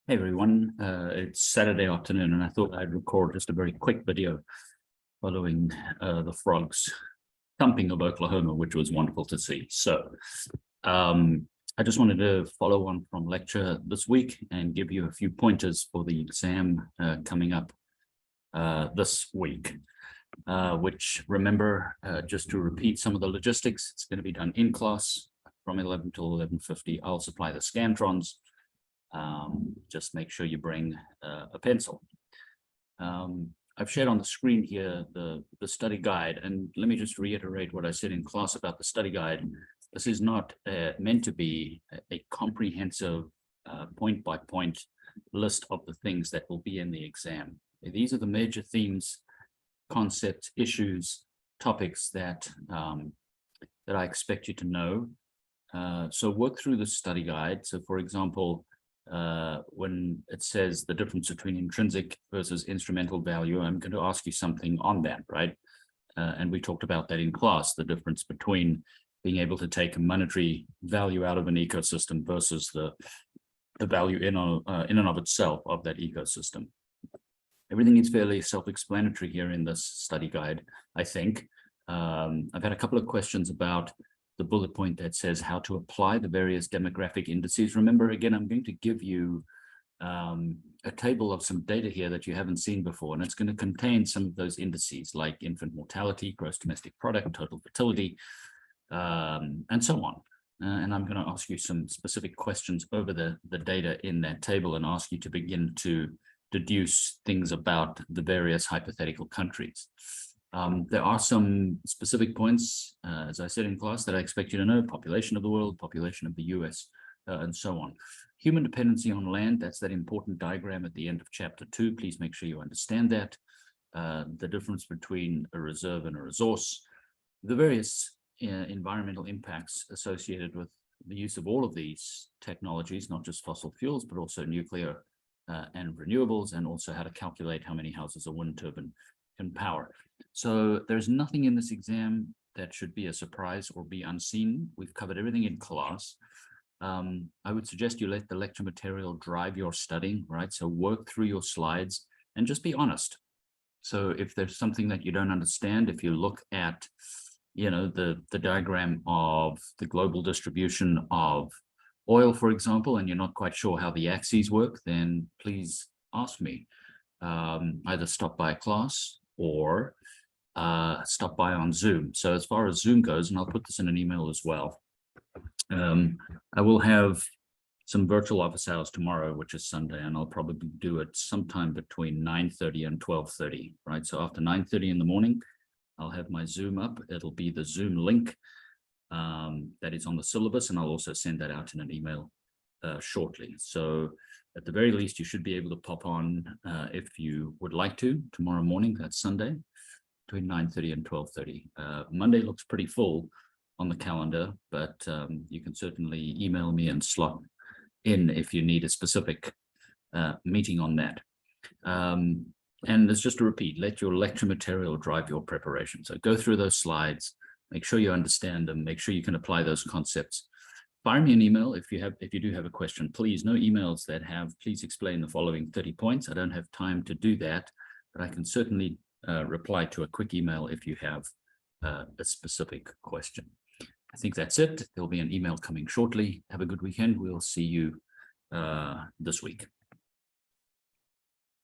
Hey everyone, it's Saturday afternoon and I thought I'd record just a very quick video following the frogs thumping of Oklahoma, which was wonderful to see. So I just wanted to follow on from lecture this week and give you a few pointers for the exam coming up this week, which remember, just to repeat some of the logistics, it's going to be done in class from 11 till 11:50. I'll supply the Scantrons. Just make sure you bring a pencil. I've shared on the screen here the study guide, and let me just reiterate what I said in class about the study guide. This is not meant to be a comprehensive point-by-point list of the things that will be in the exam. These are the major themes, concepts, issues, topics that I expect you to know. So work through the study guide. So for example, when it says the difference between intrinsic versus instrumental value, I'm going to ask you something on that, right? And we talked about that in class, the difference between being able to take a monetary value out of an ecosystem versus the value in and of itself of that ecosystem. Everything is fairly self-explanatory here in this study guide, I think. I've had a couple of questions about the bullet point that says how to apply the various demographic indices. Remember, again, I'm going to give you a table of some data here that you haven't seen before, and it's going to contain some of those indices like infant mortality, gross domestic product, total fertility, and so on. And I'm going to ask you some specific questions over the data in that table and ask you to begin to deduce things about the various hypothetical countries. There are some specific points, as I said in class, that I expect you to know: population of the world, population of the US, and so on. Human dependency on land, that's that important diagram at the end of chapter 2. Please make sure you understand that. The difference between a reserve and a resource, the various environmental impacts associated with the use of all of these technologies, not just fossil fuels, but also nuclear and renewables, and also how to calculate how many houses a wind turbine can power. So there's nothing in this exam that should be a surprise or be unseen. We've covered everything in class. I would suggest you let the lecture material drive your studying, right? So work through your slides and just be honest. So if there's something that you don't understand, if you look at, the diagram of the global distribution of oil, for example, and you're not quite sure how the axes work, then please ask me. Either stop by a class or stop by on Zoom. So as far as Zoom goes, and I'll put this in an email as well, I will have some virtual office hours tomorrow, which is Sunday, and I'll probably do it sometime between 9:30 and 12:30, right? So after 9:30 in the morning, I'll have my Zoom up. It'll be the Zoom link that is on the syllabus, and I'll also send that out in an email shortly. So at the very least, you should be able to pop on if you would like to tomorrow morning. That's Sunday, between 9:30 and 12:30. Monday looks pretty full on the calendar, but you can certainly email me and slot in if you need a specific meeting on that. And it's just a repeat, let your lecture material drive your preparation. So go through those slides, make sure you understand them, make sure you can apply those concepts. Fire me an email if you do have a question. Please, no emails that have please explain the following 30 points. I don't have time to do that, but I can certainly reply to a quick email if you have a specific question. I think that's it. There'll be an email coming shortly. Have a good weekend. We'll see you this week.